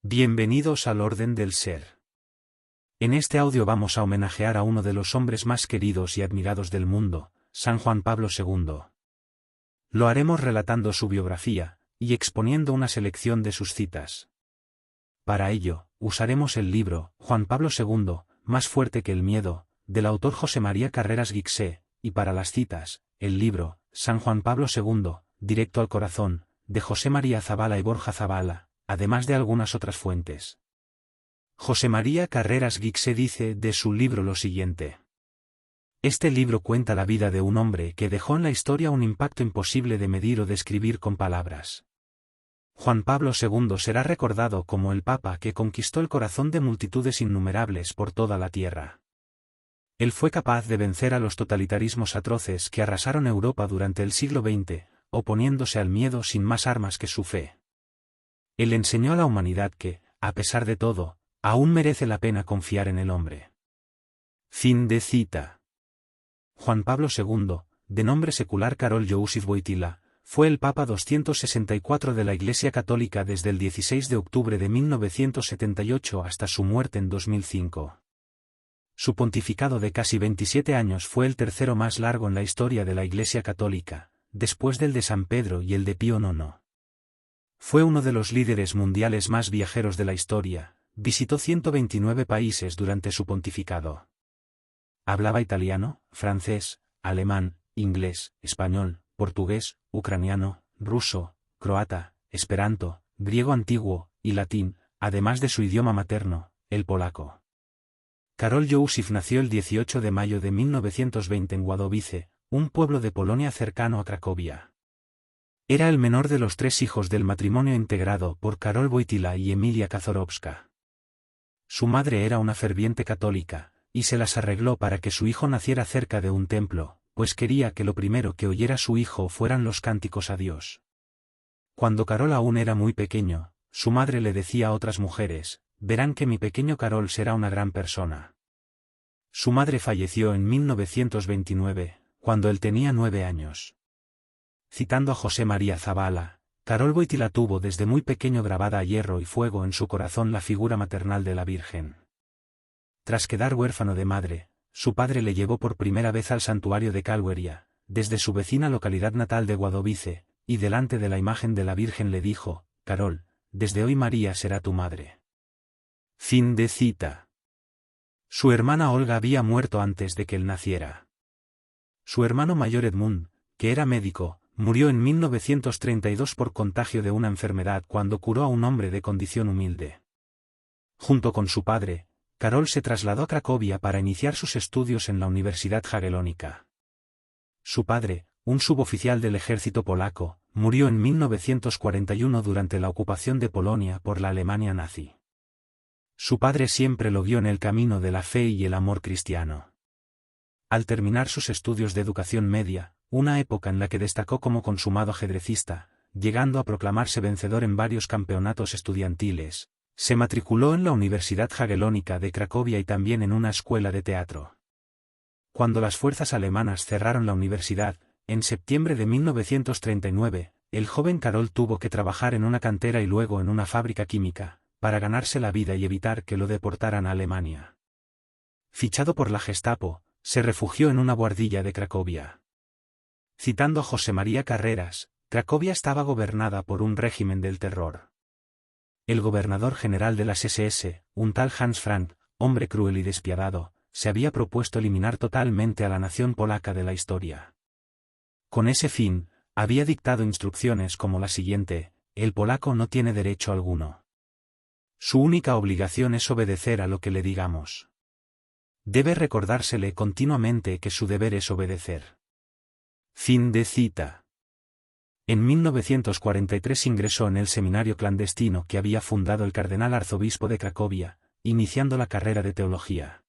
Bienvenidos al Orden del Ser. En este audio vamos a homenajear a uno de los hombres más queridos y admirados del mundo, San Juan Pablo II. Lo haremos relatando su biografía, y exponiendo una selección de sus citas. Para ello, usaremos el libro, Juan Pablo II, Más fuerte que el miedo, del autor José María Carreras Guixé, y para las citas, el libro, San Juan Pablo II, Directo al Corazón, de José María Zabala y Borja Zabala, además de algunas otras fuentes. José María Carreras Guixé dice de su libro lo siguiente. Este libro cuenta la vida de un hombre que dejó en la historia un impacto imposible de medir o describir con palabras. Juan Pablo II será recordado como el Papa que conquistó el corazón de multitudes innumerables por toda la tierra. Él fue capaz de vencer a los totalitarismos atroces que arrasaron Europa durante el siglo XX, oponiéndose al miedo sin más armas que su fe. Él enseñó a la humanidad que, a pesar de todo, aún merece la pena confiar en el hombre. Fin de cita. Juan Pablo II, de nombre secular Karol Józef Wojtyła, fue el Papa 264 de la Iglesia Católica desde el 16 de octubre de 1978 hasta su muerte en 2005. Su pontificado de casi 27 años fue el tercero más largo en la historia de la Iglesia Católica, después del de San Pedro y el de Pío IX. Fue uno de los líderes mundiales más viajeros de la historia, visitó 129 países durante su pontificado. Hablaba italiano, francés, alemán, inglés, español, portugués, ucraniano, ruso, croata, esperanto, griego antiguo, y latín, además de su idioma materno, el polaco. Karol Józef nació el 18 de mayo de 1920 en Wadowice, un pueblo de Polonia cercano a Cracovia. Era el menor de los tres hijos del matrimonio integrado por Karol Wojtyła y Emilia Kazorowska. Su madre era una ferviente católica, y se las arregló para que su hijo naciera cerca de un templo, pues quería que lo primero que oyera su hijo fueran los cánticos a Dios. Cuando Karol aún era muy pequeño, su madre le decía a otras mujeres, verán que mi pequeño Karol será una gran persona. Su madre falleció en 1929, cuando él tenía 9 años. Citando a José María Zabala, Karol Wojtyła tuvo desde muy pequeño grabada a hierro y fuego en su corazón la figura maternal de la Virgen. Tras quedar huérfano de madre, su padre le llevó por primera vez al santuario de Calweria, desde su vecina localidad natal de Wadowice, y delante de la imagen de la Virgen le dijo, Karol, desde hoy María será tu madre. Fin de cita. Su hermana Olga había muerto antes de que él naciera. Su hermano mayor Edmund, que era médico, murió en 1932 por contagio de una enfermedad cuando curó a un hombre de condición humilde. Junto con su padre, Karol se trasladó a Cracovia para iniciar sus estudios en la Universidad Jagiellonica. Su padre, un suboficial del ejército polaco, murió en 1941 durante la ocupación de Polonia por la Alemania nazi. Su padre siempre lo guió en el camino de la fe y el amor cristiano. Al terminar sus estudios de educación media, una época en la que destacó como consumado ajedrecista, llegando a proclamarse vencedor en varios campeonatos estudiantiles, se matriculó en la Universidad Jagiellonica de Cracovia y también en una escuela de teatro. Cuando las fuerzas alemanas cerraron la universidad, en septiembre de 1939, el joven Karol tuvo que trabajar en una cantera y luego en una fábrica química, para ganarse la vida y evitar que lo deportaran a Alemania. Fichado por la Gestapo, se refugió en una buhardilla de Cracovia. Citando a José María Carreras, Cracovia estaba gobernada por un régimen del terror. El gobernador general de las SS, un tal Hans Frank, hombre cruel y despiadado, se había propuesto eliminar totalmente a la nación polaca de la historia. Con ese fin, había dictado instrucciones como la siguiente: el polaco no tiene derecho alguno. Su única obligación es obedecer a lo que le digamos. Debe recordársele continuamente que su deber es obedecer. Fin de cita. En 1943 ingresó en el seminario clandestino que había fundado el cardenal arzobispo de Cracovia, iniciando la carrera de teología.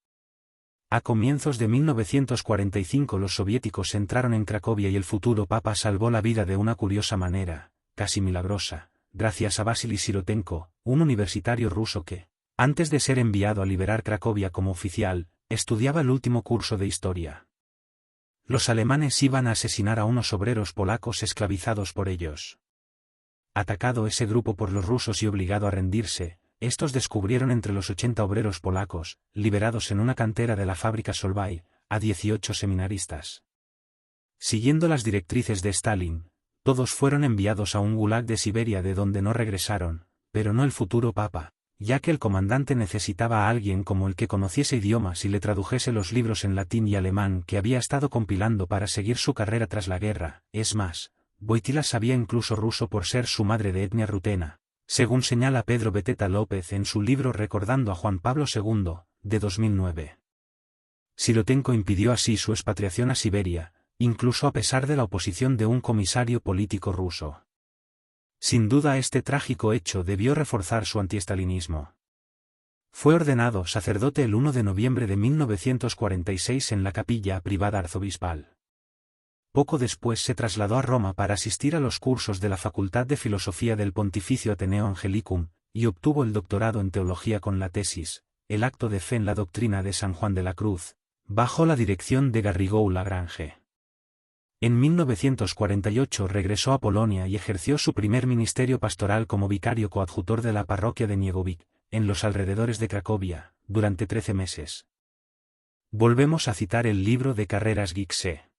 A comienzos de 1945 los soviéticos entraron en Cracovia y el futuro papa salvó la vida de una curiosa manera, casi milagrosa, gracias a Vasily Sirotenko, un universitario ruso que, antes de ser enviado a liberar Cracovia como oficial, estudiaba el último curso de historia. Los alemanes iban a asesinar a unos obreros polacos esclavizados por ellos. Atacado ese grupo por los rusos y obligado a rendirse, estos descubrieron entre los 80 obreros polacos, liberados en una cantera de la fábrica Solvay, a 18 seminaristas. Siguiendo las directrices de Stalin, todos fueron enviados a un gulag de Siberia de donde no regresaron, pero no el futuro papa, ya que el comandante necesitaba a alguien como el que conociese idiomas y le tradujese los libros en latín y alemán que había estado compilando para seguir su carrera tras la guerra. Es más, Wojtyła sabía incluso ruso por ser su madre de etnia rutena, según señala Pedro Beteta López en su libro Recordando a Juan Pablo II, de 2009. Silotenko impidió así su expatriación a Siberia, incluso a pesar de la oposición de un comisario político ruso. Sin duda este trágico hecho debió reforzar su antiestalinismo. Fue ordenado sacerdote el 1 de noviembre de 1946 en la capilla privada arzobispal. Poco después se trasladó a Roma para asistir a los cursos de la Facultad de Filosofía del Pontificio Ateneo Angelicum, y obtuvo el doctorado en teología con la tesis, El acto de fe en la doctrina de San Juan de la Cruz, bajo la dirección de Garrigou Lagrange. En 1948 regresó a Polonia y ejerció su primer ministerio pastoral como vicario coadjutor de la parroquia de Niegowic, en los alrededores de Cracovia, durante 13 meses. Volvemos a citar el libro de Carreras Guixé.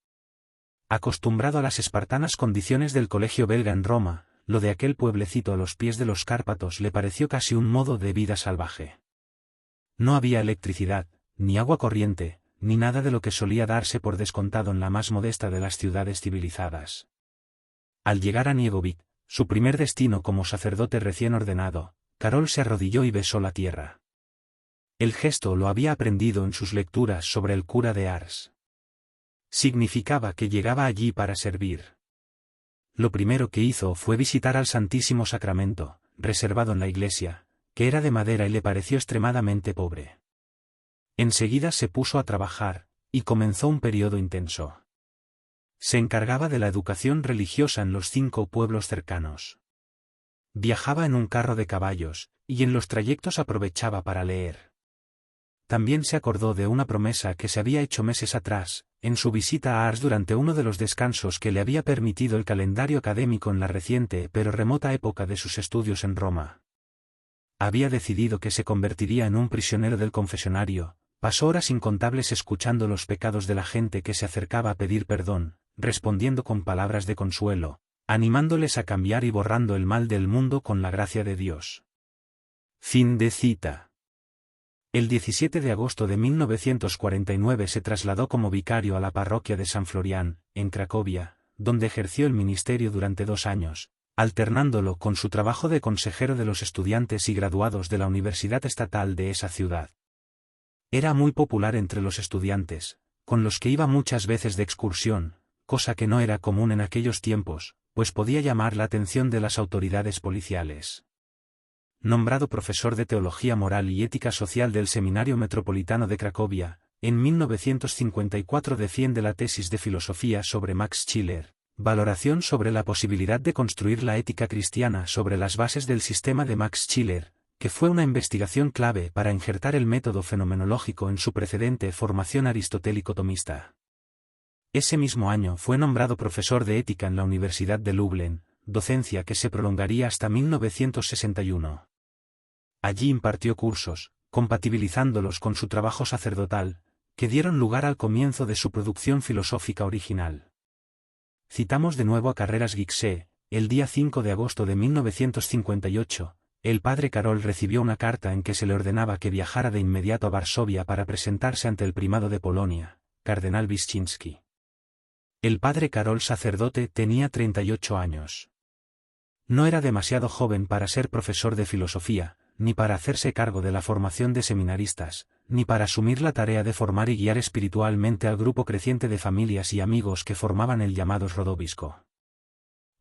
Acostumbrado a las espartanas condiciones del colegio belga en Roma, lo de aquel pueblecito a los pies de los Cárpatos le pareció casi un modo de vida salvaje. No había electricidad, ni agua corriente, ni nada de lo que solía darse por descontado en la más modesta de las ciudades civilizadas. Al llegar a Niegowic, su primer destino como sacerdote recién ordenado, Karol se arrodilló y besó la tierra. El gesto lo había aprendido en sus lecturas sobre el cura de Ars. Significaba que llegaba allí para servir. Lo primero que hizo fue visitar al Santísimo Sacramento, reservado en la iglesia, que era de madera y le pareció extremadamente pobre. Enseguida se puso a trabajar, y comenzó un periodo intenso. Se encargaba de la educación religiosa en los 5 pueblos cercanos. Viajaba en un carro de caballos, y en los trayectos aprovechaba para leer. También se acordó de una promesa que se había hecho meses atrás, en su visita a Ars durante uno de los descansos que le había permitido el calendario académico en la reciente pero remota época de sus estudios en Roma. Había decidido que se convertiría en un prisionero del confesionario. Pasó horas incontables escuchando los pecados de la gente que se acercaba a pedir perdón, respondiendo con palabras de consuelo, animándoles a cambiar y borrando el mal del mundo con la gracia de Dios. Fin de cita. El 17 de agosto de 1949 se trasladó como vicario a la parroquia de San Florián, en Cracovia, donde ejerció el ministerio durante 2 años, alternándolo con su trabajo de consejero de los estudiantes y graduados de la Universidad Estatal de esa ciudad. Era muy popular entre los estudiantes, con los que iba muchas veces de excursión, cosa que no era común en aquellos tiempos, pues podía llamar la atención de las autoridades policiales. Nombrado profesor de Teología Moral y Ética Social del Seminario Metropolitano de Cracovia, en 1954 defiende la tesis de filosofía sobre Max Schiller, valoración sobre la posibilidad de construir la ética cristiana sobre las bases del sistema de Max Schiller, que fue una investigación clave para injertar el método fenomenológico en su precedente formación aristotélico-tomista. Ese mismo año fue nombrado profesor de ética en la Universidad de Lublin, docencia que se prolongaría hasta 1961. Allí impartió cursos, compatibilizándolos con su trabajo sacerdotal, que dieron lugar al comienzo de su producción filosófica original. Citamos de nuevo a Carreras Guixé. El día 5 de agosto de 1958, el padre Karol recibió una carta en que se le ordenaba que viajara de inmediato a Varsovia para presentarse ante el primado de Polonia, cardenal Wyszynski. El padre Karol sacerdote tenía 38 años. No era demasiado joven para ser profesor de filosofía, ni para hacerse cargo de la formación de seminaristas, ni para asumir la tarea de formar y guiar espiritualmente al grupo creciente de familias y amigos que formaban el llamado Rodowiczo.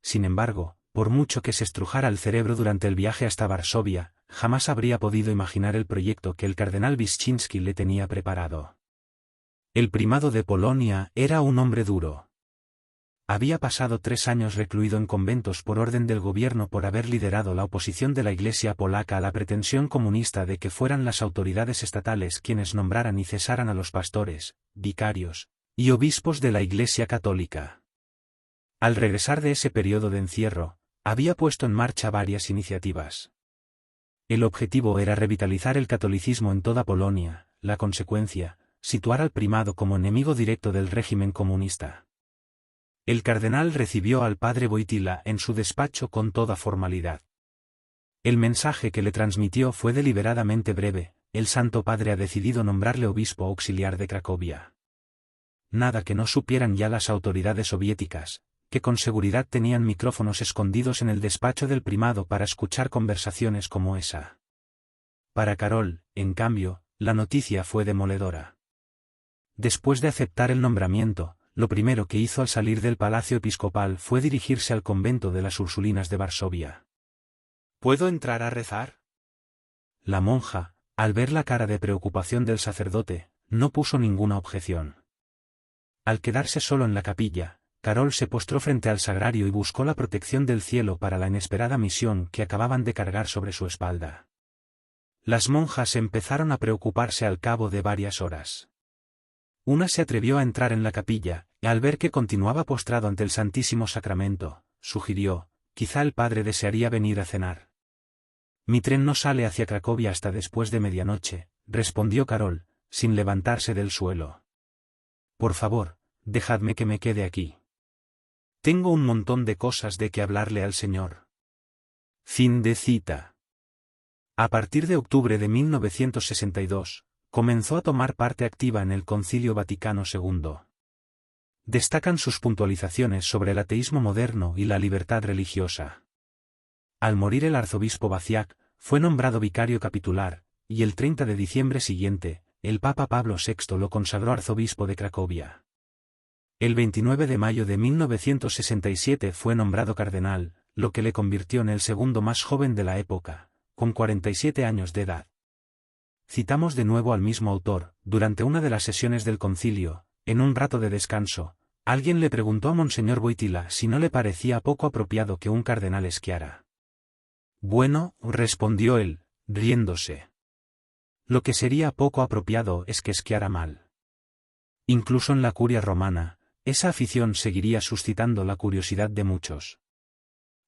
Sin embargo, por mucho que se estrujara el cerebro durante el viaje hasta Varsovia, jamás habría podido imaginar el proyecto que el cardenal Wyszynski le tenía preparado. El primado de Polonia era un hombre duro. Había pasado 3 años recluido en conventos por orden del gobierno por haber liderado la oposición de la Iglesia polaca a la pretensión comunista de que fueran las autoridades estatales quienes nombraran y cesaran a los pastores, vicarios y obispos de la Iglesia católica. Al regresar de ese periodo de encierro, había puesto en marcha varias iniciativas. El objetivo era revitalizar el catolicismo en toda Polonia, la consecuencia, situar al primado como enemigo directo del régimen comunista. El cardenal recibió al padre Wojtyła en su despacho con toda formalidad. El mensaje que le transmitió fue deliberadamente breve: el Santo Padre ha decidido nombrarle obispo auxiliar de Cracovia. Nada que no supieran ya las autoridades soviéticas, que con seguridad tenían micrófonos escondidos en el despacho del primado para escuchar conversaciones como esa. Para Karol, en cambio, la noticia fue demoledora. Después de aceptar el nombramiento, lo primero que hizo al salir del palacio episcopal fue dirigirse al convento de las Ursulinas de Varsovia. ¿Puedo entrar a rezar? La monja, al ver la cara de preocupación del sacerdote, no puso ninguna objeción. Al quedarse solo en la capilla, Karol se postró frente al sagrario y buscó la protección del cielo para la inesperada misión que acababan de cargar sobre su espalda. Las monjas empezaron a preocuparse al cabo de varias horas. Una se atrevió a entrar en la capilla, y al ver que continuaba postrado ante el Santísimo Sacramento, sugirió: quizá el padre desearía venir a cenar. Mi tren no sale hacia Cracovia hasta después de medianoche, respondió Karol, sin levantarse del suelo. Por favor, dejadme que me quede aquí. Tengo un montón de cosas de que hablarle al Señor. Fin de cita. A partir de octubre de 1962, comenzó a tomar parte activa en el Concilio Vaticano II. Destacan sus puntualizaciones sobre el ateísmo moderno y la libertad religiosa. Al morir el arzobispo Waciak, fue nombrado vicario capitular, y el 30 de diciembre siguiente, el Papa Pablo VI lo consagró arzobispo de Cracovia. El 29 de mayo de 1967 fue nombrado cardenal, lo que le convirtió en el segundo más joven de la época, con 47 años de edad. Citamos de nuevo al mismo autor: durante una de las sesiones del concilio, en un rato de descanso, alguien le preguntó a Monseñor Wojtyła si no le parecía poco apropiado que un cardenal esquiara. Bueno, respondió él, riéndose. Lo que sería poco apropiado es que esquiara mal. Incluso en la curia romana, esa afición seguiría suscitando la curiosidad de muchos.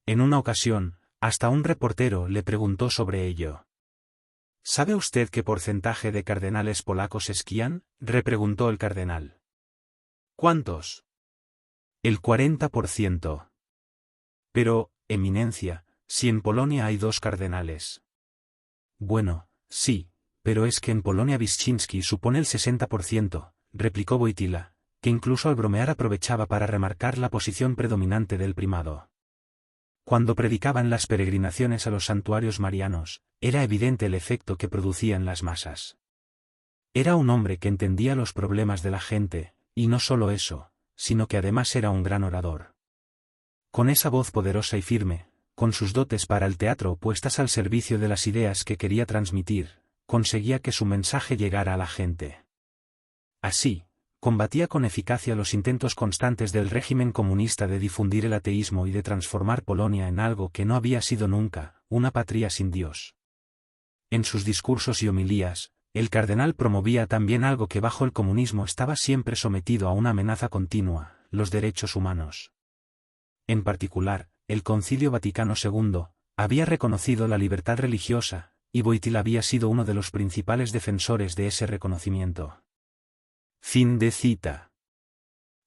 En una ocasión, hasta un reportero le preguntó sobre ello. ¿Sabe usted qué porcentaje de cardenales polacos esquían?, repreguntó el cardenal. ¿Cuántos? El 40%. Pero, Eminencia, si en Polonia hay 2 cardenales. Bueno, sí, pero es que en Polonia Wyszynski supone el 60%, replicó Wojtyła, que incluso al bromear aprovechaba para remarcar la posición predominante del primado. Cuando predicaba en las peregrinaciones a los santuarios marianos, era evidente el efecto que producía en las masas. Era un hombre que entendía los problemas de la gente, y no solo eso, sino que además era un gran orador. Con esa voz poderosa y firme, con sus dotes para el teatro puestas al servicio de las ideas que quería transmitir, conseguía que su mensaje llegara a la gente. Así, combatía con eficacia los intentos constantes del régimen comunista de difundir el ateísmo y de transformar Polonia en algo que no había sido nunca, una patria sin Dios. En sus discursos y homilías, el cardenal promovía también algo que bajo el comunismo estaba siempre sometido a una amenaza continua: los derechos humanos. En particular, el Concilio Vaticano II había reconocido la libertad religiosa, y Wojtyła había sido uno de los principales defensores de ese reconocimiento. Fin de cita.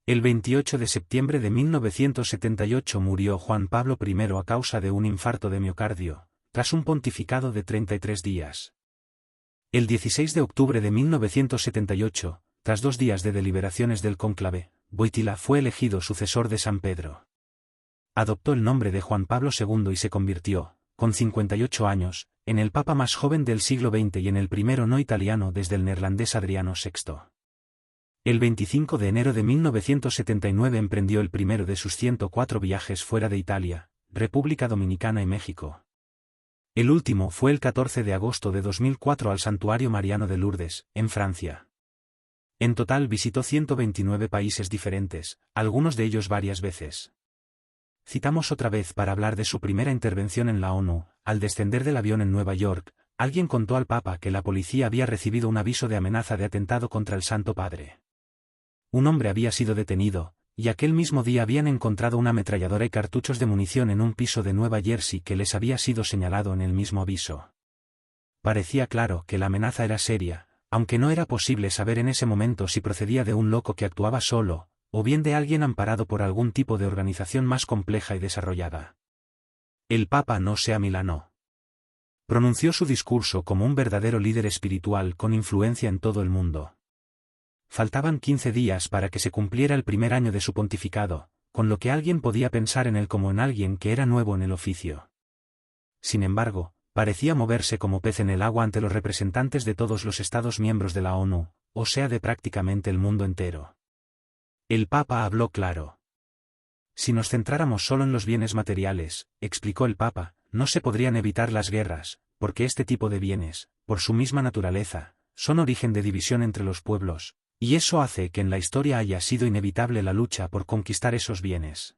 El 28 de septiembre de 1978 murió Juan Pablo I a causa de un infarto de miocardio, tras un pontificado de 33 días. El 16 de octubre de 1978, tras 2 días de deliberaciones del cónclave, Wojtyła fue elegido sucesor de San Pedro. Adoptó el nombre de Juan Pablo II y se convirtió, con 58 años, en el papa más joven del siglo XX y en el primero no italiano desde el neerlandés Adriano VI. El 25 de enero de 1979 emprendió el primero de sus 104 viajes fuera de Italia, República Dominicana y México. El último fue el 14 de agosto de 2004 al Santuario Mariano de Lourdes, en Francia. En total visitó 129 países diferentes, algunos de ellos varias veces. Citamos otra vez para hablar de su primera intervención en la ONU: al descender del avión en Nueva York, alguien contó al Papa que la policía había recibido un aviso de amenaza de atentado contra el Santo Padre. Un hombre había sido detenido, y aquel mismo día habían encontrado una ametralladora y cartuchos de munición en un piso de Nueva Jersey que les había sido señalado en el mismo aviso. Parecía claro que la amenaza era seria, aunque no era posible saber en ese momento si procedía de un loco que actuaba solo, o bien de alguien amparado por algún tipo de organización más compleja y desarrollada. El Papa no se amilanó. Pronunció su discurso como un verdadero líder espiritual con influencia en todo el mundo. Faltaban 15 días para que se cumpliera el primer año de su pontificado, con lo que alguien podía pensar en él como en alguien que era nuevo en el oficio. Sin embargo, parecía moverse como pez en el agua ante los representantes de todos los Estados miembros de la ONU, o sea de prácticamente el mundo entero. El Papa habló claro. Si nos centráramos solo en los bienes materiales, explicó el Papa, no se podrían evitar las guerras, porque este tipo de bienes, por su misma naturaleza, son origen de división entre los pueblos, y eso hace que en la historia haya sido inevitable la lucha por conquistar esos bienes.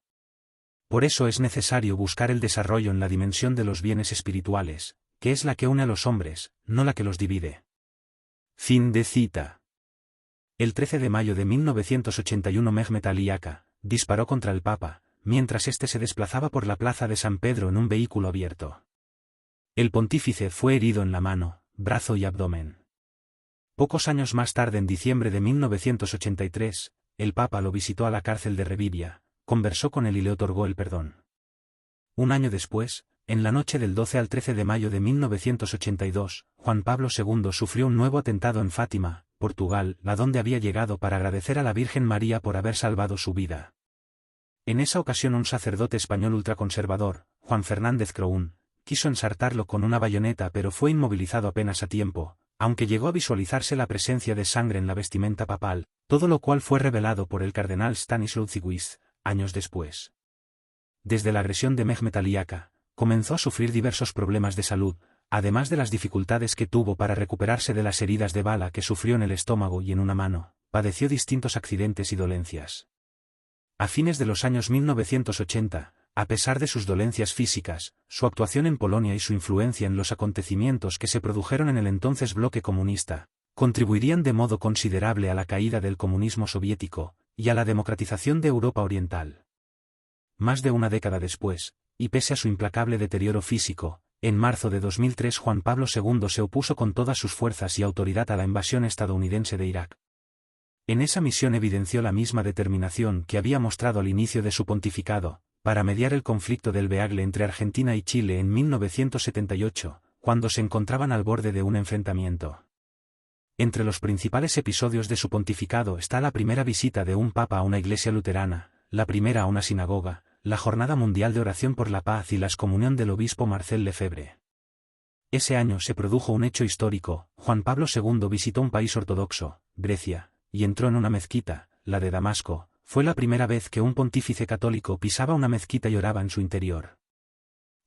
Por eso es necesario buscar el desarrollo en la dimensión de los bienes espirituales, que es la que une a los hombres, no la que los divide. Fin de cita. El 13 de mayo de 1981 Mehmet Ali Aka disparó contra el Papa, mientras éste se desplazaba por la plaza de San Pedro en un vehículo abierto. El pontífice fue herido en la mano, brazo y abdomen. Pocos años más tarde, en diciembre de 1983, el Papa lo visitó a la cárcel de Revivia, conversó con él y le otorgó el perdón. Un año después, en la noche del 12 al 13 de mayo de 1982, Juan Pablo II sufrió un nuevo atentado en Fátima, Portugal, a donde había llegado para agradecer a la Virgen María por haber salvado su vida. En esa ocasión un sacerdote español ultraconservador, Juan Fernández Croún, quiso ensartarlo con una bayoneta pero fue inmovilizado apenas a tiempo, aunque llegó a visualizarse la presencia de sangre en la vestimenta papal, todo lo cual fue revelado por el cardenal Stanislaw Dziwisz, años después. Desde la agresión de Mehmet Ali Aka, comenzó a sufrir diversos problemas de salud, además de las dificultades que tuvo para recuperarse de las heridas de bala que sufrió en el estómago y en una mano, padeció distintos accidentes y dolencias. A fines de los años 1980, a pesar de sus dolencias físicas, su actuación en Polonia y su influencia en los acontecimientos que se produjeron en el entonces bloque comunista, contribuirían de modo considerable a la caída del comunismo soviético, y a la democratización de Europa Oriental. Más de una década después, y pese a su implacable deterioro físico, en marzo de 2003 Juan Pablo II se opuso con todas sus fuerzas y autoridad a la invasión estadounidense de Irak. En esa misión evidenció la misma determinación que había mostrado al inicio de su pontificado, para mediar el conflicto del Beagle entre Argentina y Chile en 1978, cuando se encontraban al borde de un enfrentamiento. Entre los principales episodios de su pontificado está la primera visita de un papa a una iglesia luterana, la primera a una sinagoga, la Jornada Mundial de Oración por la Paz y la excomunión del obispo Marcel Lefebvre. Ese año se produjo un hecho histórico, Juan Pablo II visitó un país ortodoxo, Grecia, y entró en una mezquita, la de Damasco. Fue la primera vez que un pontífice católico pisaba una mezquita y oraba en su interior.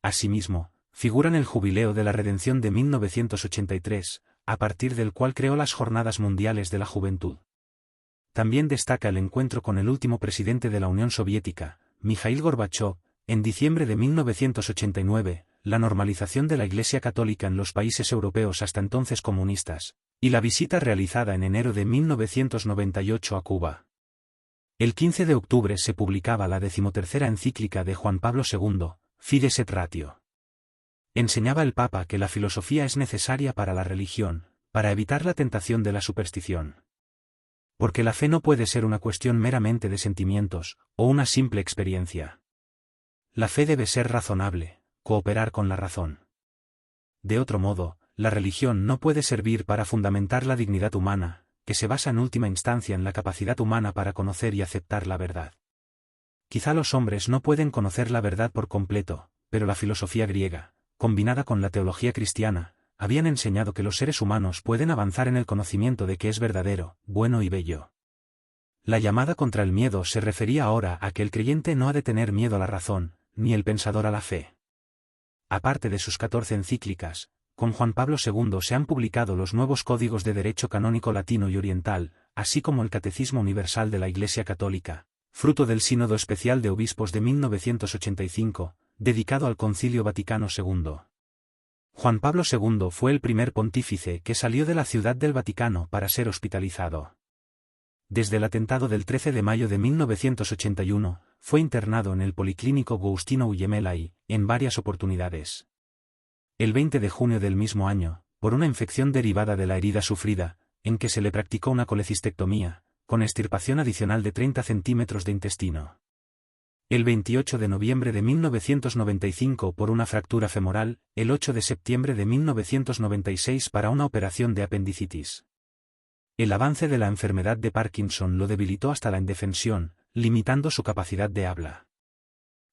Asimismo, figura en el Jubileo de la Redención de 1983, a partir del cual creó las Jornadas Mundiales de la Juventud. También destaca el encuentro con el último presidente de la Unión Soviética, Mikhail Gorbachov, en diciembre de 1989, la normalización de la Iglesia Católica en los países europeos hasta entonces comunistas, y la visita realizada en enero de 1998 a Cuba. El 15 de octubre se publicaba la 13ª encíclica de Juan Pablo II, Fides et Ratio. Enseñaba el Papa que la filosofía es necesaria para la religión, para evitar la tentación de la superstición. Porque la fe no puede ser una cuestión meramente de sentimientos, o una simple experiencia. La fe debe ser razonable, cooperar con la razón. De otro modo, la religión no puede servir para fundamentar la dignidad humana, que se basa en última instancia en la capacidad humana para conocer y aceptar la verdad. Quizá los hombres no pueden conocer la verdad por completo, pero la filosofía griega, combinada con la teología cristiana, habían enseñado que los seres humanos pueden avanzar en el conocimiento de que es verdadero, bueno y bello. La llamada contra el miedo se refería ahora a que el creyente no ha de tener miedo a la razón, ni el pensador a la fe. Aparte de sus 14 encíclicas, con Juan Pablo II se han publicado los nuevos códigos de derecho canónico latino y oriental, así como el Catecismo Universal de la Iglesia Católica, fruto del Sínodo Especial de Obispos de 1985, dedicado al Concilio Vaticano II. Juan Pablo II fue el primer pontífice que salió de la Ciudad del Vaticano para ser hospitalizado. Desde el atentado del 13 de mayo de 1981, fue internado en el Policlínico Giustino Gemelli, en varias oportunidades. El 20 de junio del mismo año, por una infección derivada de la herida sufrida, en que se le practicó una colecistectomía, con extirpación adicional de 30 centímetros de intestino. El 28 de noviembre de 1995 por una fractura femoral, el 8 de septiembre de 1996 para una operación de apendicitis. El avance de la enfermedad de Parkinson lo debilitó hasta la indefensión, limitando su capacidad de habla.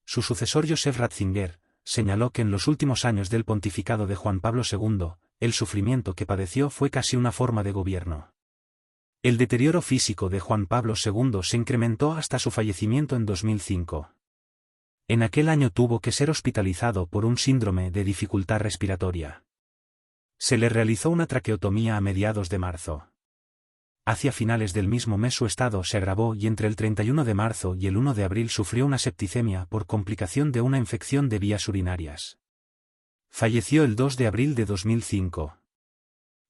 Su sucesor Joseph Ratzinger señaló que en los últimos años del pontificado de Juan Pablo II, el sufrimiento que padeció fue casi una forma de gobierno. El deterioro físico de Juan Pablo II se incrementó hasta su fallecimiento en 2005. En aquel año tuvo que ser hospitalizado por un síndrome de dificultad respiratoria. Se le realizó una traqueotomía a mediados de marzo. Hacia finales del mismo mes su estado se agravó y entre el 31 de marzo y el 1 de abril sufrió una septicemia por complicación de una infección de vías urinarias. Falleció el 2 de abril de 2005.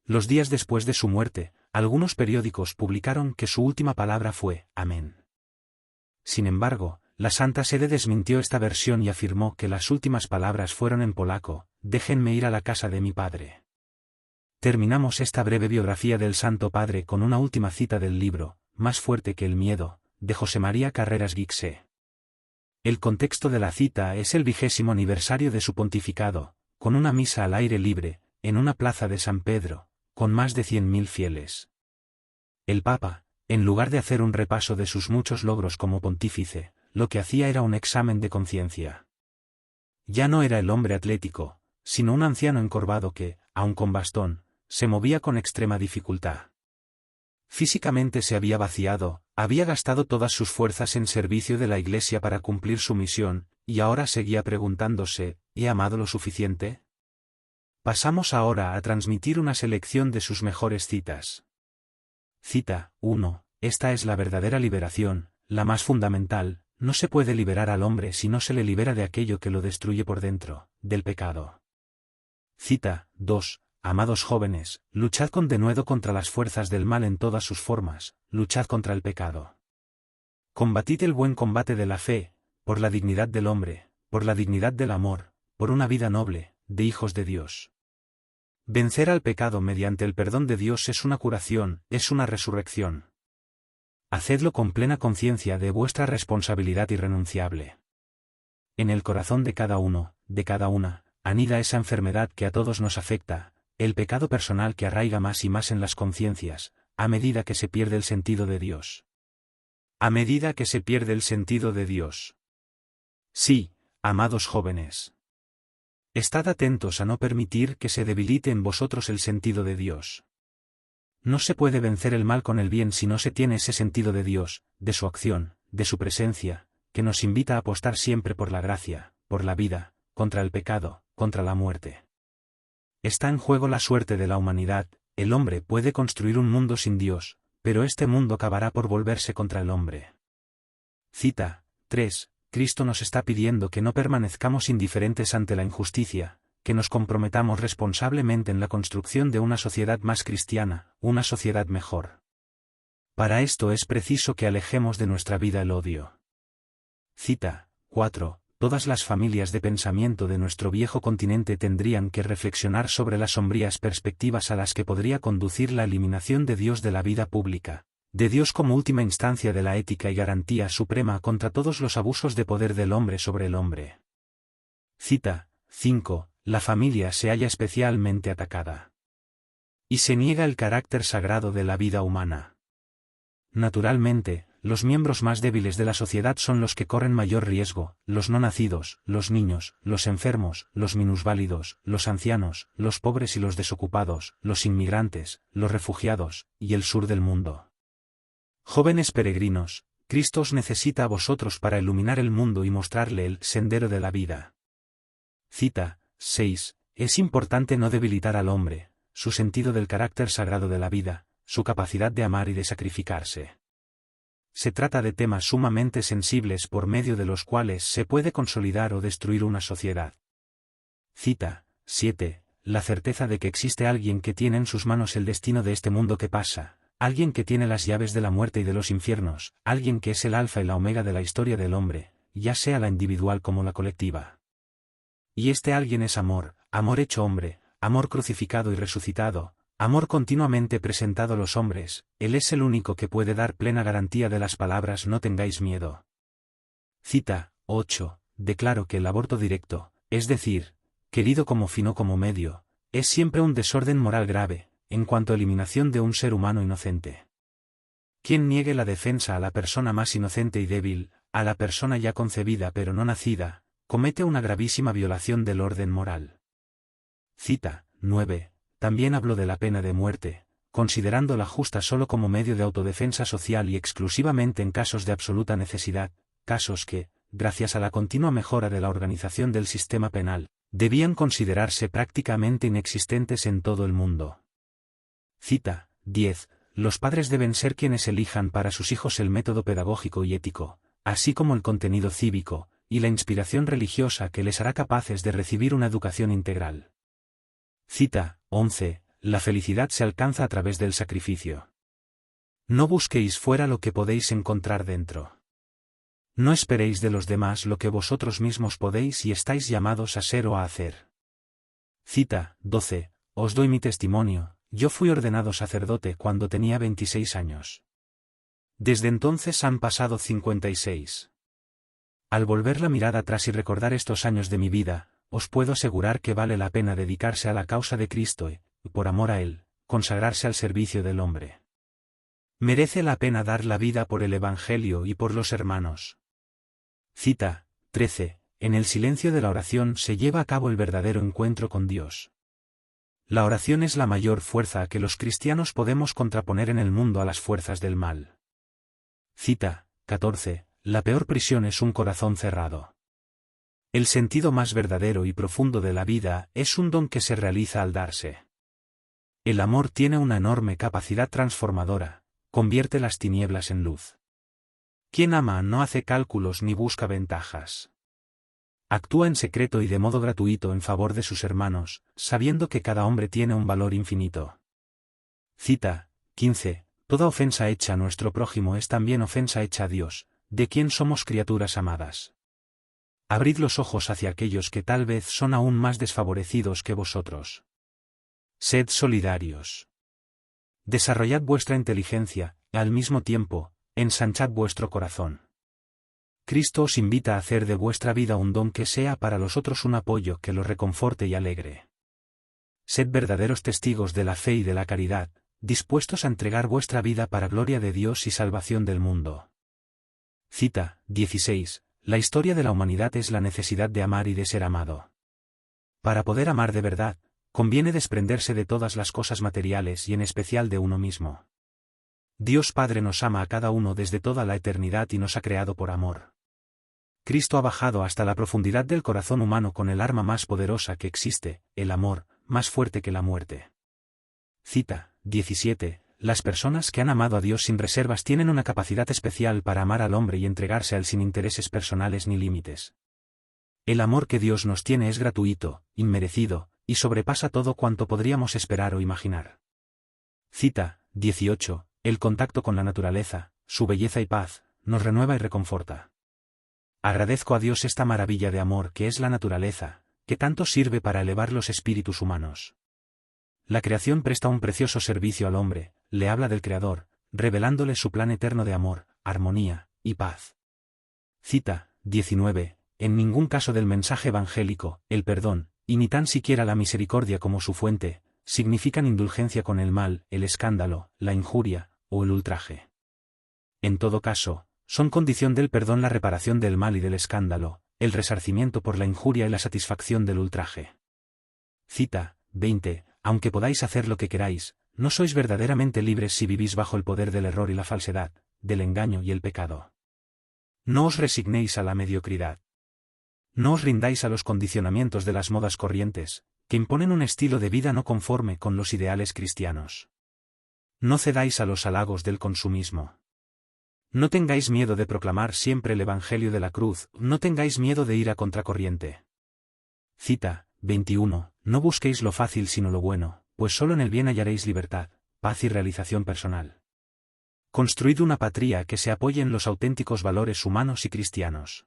Los días después de su muerte, algunos periódicos publicaron que su última palabra fue «Amén». Sin embargo, la Santa Sede desmintió esta versión y afirmó que las últimas palabras fueron en polaco: «Déjenme ir a la casa de mi padre». Terminamos esta breve biografía del Santo Padre con una última cita del libro, Más fuerte que el miedo, de José María Carreras Guixé. El contexto de la cita es el 20º aniversario de su pontificado, con una misa al aire libre, en una plaza de San Pedro, con más de 100.000 fieles. El Papa, en lugar de hacer un repaso de sus muchos logros como pontífice, lo que hacía era un examen de conciencia. Ya no era el hombre atlético, sino un anciano encorvado que, aun con bastón, se movía con extrema dificultad. Físicamente se había vaciado, había gastado todas sus fuerzas en servicio de la Iglesia para cumplir su misión, y ahora seguía preguntándose: ¿he amado lo suficiente? Pasamos ahora a transmitir una selección de sus mejores citas. Cita 1. Esta es la verdadera liberación, la más fundamental. No se puede liberar al hombre si no se le libera de aquello que lo destruye por dentro, del pecado. Cita 2. Amados jóvenes, luchad con denuedo contra las fuerzas del mal en todas sus formas, luchad contra el pecado. Combatid el buen combate de la fe, por la dignidad del hombre, por la dignidad del amor, por una vida noble, de hijos de Dios. Vencer al pecado mediante el perdón de Dios es una curación, es una resurrección. Hacedlo con plena conciencia de vuestra responsabilidad irrenunciable. En el corazón de cada uno, de cada una, anida esa enfermedad que a todos nos afecta, el pecado personal que arraiga más y más en las conciencias, a medida que se pierde el sentido de Dios. A medida que se pierde el sentido de Dios. Sí, amados jóvenes. Estad atentos a no permitir que se debilite en vosotros el sentido de Dios. No se puede vencer el mal con el bien si no se tiene ese sentido de Dios, de su acción, de su presencia, que nos invita a apostar siempre por la gracia, por la vida, contra el pecado, contra la muerte. Está en juego la suerte de la humanidad. El hombre puede construir un mundo sin Dios, pero este mundo acabará por volverse contra el hombre. Cita 3. Cristo nos está pidiendo que no permanezcamos indiferentes ante la injusticia, que nos comprometamos responsablemente en la construcción de una sociedad más cristiana, una sociedad mejor. Para esto es preciso que alejemos de nuestra vida el odio. Cita 4. Todas las familias de pensamiento de nuestro viejo continente tendrían que reflexionar sobre las sombrías perspectivas a las que podría conducir la eliminación de Dios de la vida pública, de Dios como última instancia de la ética y garantía suprema contra todos los abusos de poder del hombre sobre el hombre. Cita 5. La familia se halla especialmente atacada. Y se niega el carácter sagrado de la vida humana. Naturalmente, los miembros más débiles de la sociedad son los que corren mayor riesgo: los no nacidos, los niños, los enfermos, los minusválidos, los ancianos, los pobres y los desocupados, los inmigrantes, los refugiados, y el sur del mundo. Jóvenes peregrinos, Cristo os necesita a vosotros para iluminar el mundo y mostrarle el sendero de la vida. Cita 6. Es importante no debilitar al hombre, su sentido del carácter sagrado de la vida, su capacidad de amar y de sacrificarse. Se trata de temas sumamente sensibles por medio de los cuales se puede consolidar o destruir una sociedad. Cita 7. La certeza de que existe alguien que tiene en sus manos el destino de este mundo que pasa, alguien que tiene las llaves de la muerte y de los infiernos, alguien que es el alfa y la omega de la historia del hombre, ya sea la individual como la colectiva. Y este alguien es amor, amor hecho hombre, amor crucificado y resucitado, amor continuamente presentado a los hombres, Él es el único que puede dar plena garantía de las palabras no tengáis miedo. Cita 8. Declaro que el aborto directo, es decir, querido como fin o como medio, es siempre un desorden moral grave, en cuanto a eliminación de un ser humano inocente. Quien niegue la defensa a la persona más inocente y débil, a la persona ya concebida pero no nacida, comete una gravísima violación del orden moral. Cita 9. También habló de la pena de muerte, considerándola justa solo como medio de autodefensa social y exclusivamente en casos de absoluta necesidad, casos que, gracias a la continua mejora de la organización del sistema penal, debían considerarse prácticamente inexistentes en todo el mundo. Cita 10. Los padres deben ser quienes elijan para sus hijos el método pedagógico y ético, así como el contenido cívico, y la inspiración religiosa que les hará capaces de recibir una educación integral. Cita 11. La felicidad se alcanza a través del sacrificio. No busquéis fuera lo que podéis encontrar dentro. No esperéis de los demás lo que vosotros mismos podéis y estáis llamados a ser o a hacer. Cita 12. Os doy mi testimonio, yo fui ordenado sacerdote cuando tenía 26 años. Desde entonces han pasado 56. Al volver la mirada atrás y recordar estos años de mi vida, os puedo asegurar que vale la pena dedicarse a la causa de Cristo y, por amor a Él, consagrarse al servicio del hombre. Merece la pena dar la vida por el Evangelio y por los hermanos. Cita 13. En el silencio de la oración se lleva a cabo el verdadero encuentro con Dios. La oración es la mayor fuerza que los cristianos podemos contraponer en el mundo a las fuerzas del mal. Cita 14. La peor prisión es un corazón cerrado. El sentido más verdadero y profundo de la vida es un don que se realiza al darse. El amor tiene una enorme capacidad transformadora, convierte las tinieblas en luz. Quien ama no hace cálculos ni busca ventajas. Actúa en secreto y de modo gratuito en favor de sus hermanos, sabiendo que cada hombre tiene un valor infinito. Cita 15. Toda ofensa hecha a nuestro prójimo es también ofensa hecha a Dios, de quien somos criaturas amadas. Abrid los ojos hacia aquellos que tal vez son aún más desfavorecidos que vosotros. Sed solidarios. Desarrollad vuestra inteligencia, y al mismo tiempo, ensanchad vuestro corazón. Cristo os invita a hacer de vuestra vida un don que sea para los otros un apoyo que los reconforte y alegre. Sed verdaderos testigos de la fe y de la caridad, dispuestos a entregar vuestra vida para gloria de Dios y salvación del mundo. Cita 16. La historia de la humanidad es la necesidad de amar y de ser amado. Para poder amar de verdad, conviene desprenderse de todas las cosas materiales y en especial de uno mismo. Dios Padre nos ama a cada uno desde toda la eternidad y nos ha creado por amor. Cristo ha bajado hasta la profundidad del corazón humano con el arma más poderosa que existe, el amor, más fuerte que la muerte. Cita 17. Las personas que han amado a Dios sin reservas tienen una capacidad especial para amar al hombre y entregarse a él sin intereses personales ni límites. El amor que Dios nos tiene es gratuito, inmerecido, y sobrepasa todo cuanto podríamos esperar o imaginar. Cita 18. El contacto con la naturaleza, su belleza y paz, nos renueva y reconforta. Agradezco a Dios esta maravilla de amor que es la naturaleza, que tanto sirve para elevar los espíritus humanos. La creación presta un precioso servicio al hombre, le habla del Creador, revelándole su plan eterno de amor, armonía y paz. Cita 19. En ningún caso del mensaje evangélico, el perdón, y ni tan siquiera la misericordia como su fuente, significan indulgencia con el mal, el escándalo, la injuria, o el ultraje. En todo caso, son condición del perdón la reparación del mal y del escándalo, el resarcimiento por la injuria y la satisfacción del ultraje. Cita 20. Aunque podáis hacer lo que queráis, no sois verdaderamente libres si vivís bajo el poder del error y la falsedad, del engaño y el pecado. No os resignéis a la mediocridad. No os rindáis a los condicionamientos de las modas corrientes, que imponen un estilo de vida no conforme con los ideales cristianos. No cedáis a los halagos del consumismo. No tengáis miedo de proclamar siempre el Evangelio de la cruz, no tengáis miedo de ir a contracorriente. Cita 21. No busquéis lo fácil sino lo bueno, pues solo en el bien hallaréis libertad, paz y realización personal. Construid una patria que se apoye en los auténticos valores humanos y cristianos.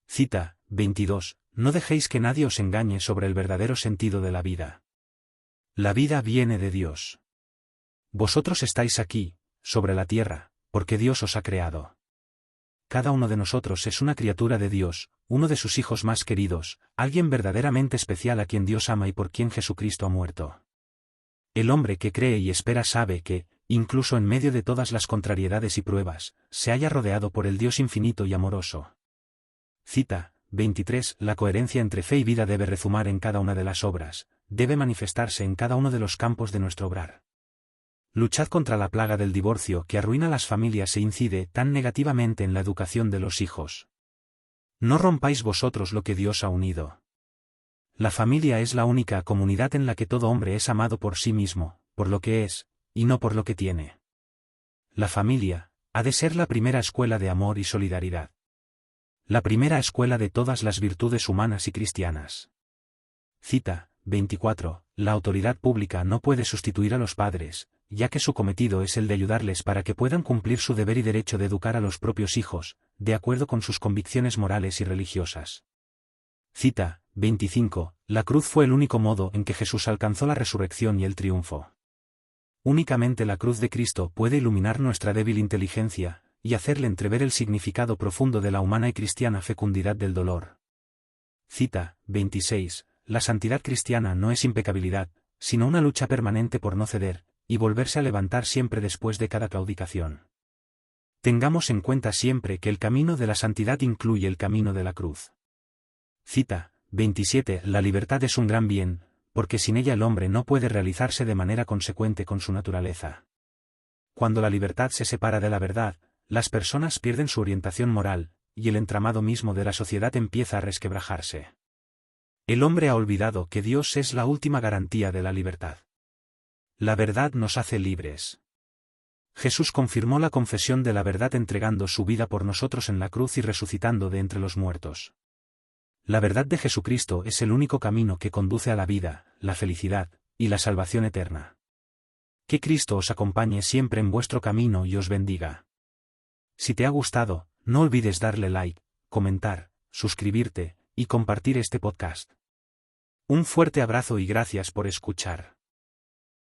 Cita 22. No dejéis que nadie os engañe sobre el verdadero sentido de la vida. La vida viene de Dios. Vosotros estáis aquí, sobre la tierra, porque Dios os ha creado. Cada uno de nosotros es una criatura de Dios, uno de sus hijos más queridos, alguien verdaderamente especial a quien Dios ama y por quien Jesucristo ha muerto. El hombre que cree y espera sabe que, incluso en medio de todas las contrariedades y pruebas, se halla rodeado por el Dios infinito y amoroso. Cita 23. La coherencia entre fe y vida debe rezumar en cada una de las obras, debe manifestarse en cada uno de los campos de nuestro obrar. Luchad contra la plaga del divorcio que arruina las familias e incide tan negativamente en la educación de los hijos. No rompáis vosotros lo que Dios ha unido. La familia es la única comunidad en la que todo hombre es amado por sí mismo, por lo que es, y no por lo que tiene. La familia ha de ser la primera escuela de amor y solidaridad. La primera escuela de todas las virtudes humanas y cristianas. Cita 24. La autoridad pública no puede sustituir a los padres, ya que su cometido es el de ayudarles para que puedan cumplir su deber y derecho de educar a los propios hijos, de acuerdo con sus convicciones morales y religiosas. Cita 25. La cruz fue el único modo en que Jesús alcanzó la resurrección y el triunfo. Únicamente la cruz de Cristo puede iluminar nuestra débil inteligencia, y hacerle entrever el significado profundo de la humana y cristiana fecundidad del dolor. Cita 26. La santidad cristiana no es impecabilidad, sino una lucha permanente por no ceder, y volverse a levantar siempre después de cada claudicación. Tengamos en cuenta siempre que el camino de la santidad incluye el camino de la cruz. Cita 27. La libertad es un gran bien, porque sin ella el hombre no puede realizarse de manera consecuente con su naturaleza. Cuando la libertad se separa de la verdad, las personas pierden su orientación moral, y el entramado mismo de la sociedad empieza a resquebrajarse. El hombre ha olvidado que Dios es la última garantía de la libertad. La verdad nos hace libres. Jesús confirmó la confesión de la verdad entregando su vida por nosotros en la cruz y resucitando de entre los muertos. La verdad de Jesucristo es el único camino que conduce a la vida, la felicidad, y la salvación eterna. Que Cristo os acompañe siempre en vuestro camino y os bendiga. Si te ha gustado, no olvides darle like, comentar, suscribirte, y compartir este podcast. Un fuerte abrazo y gracias por escuchar.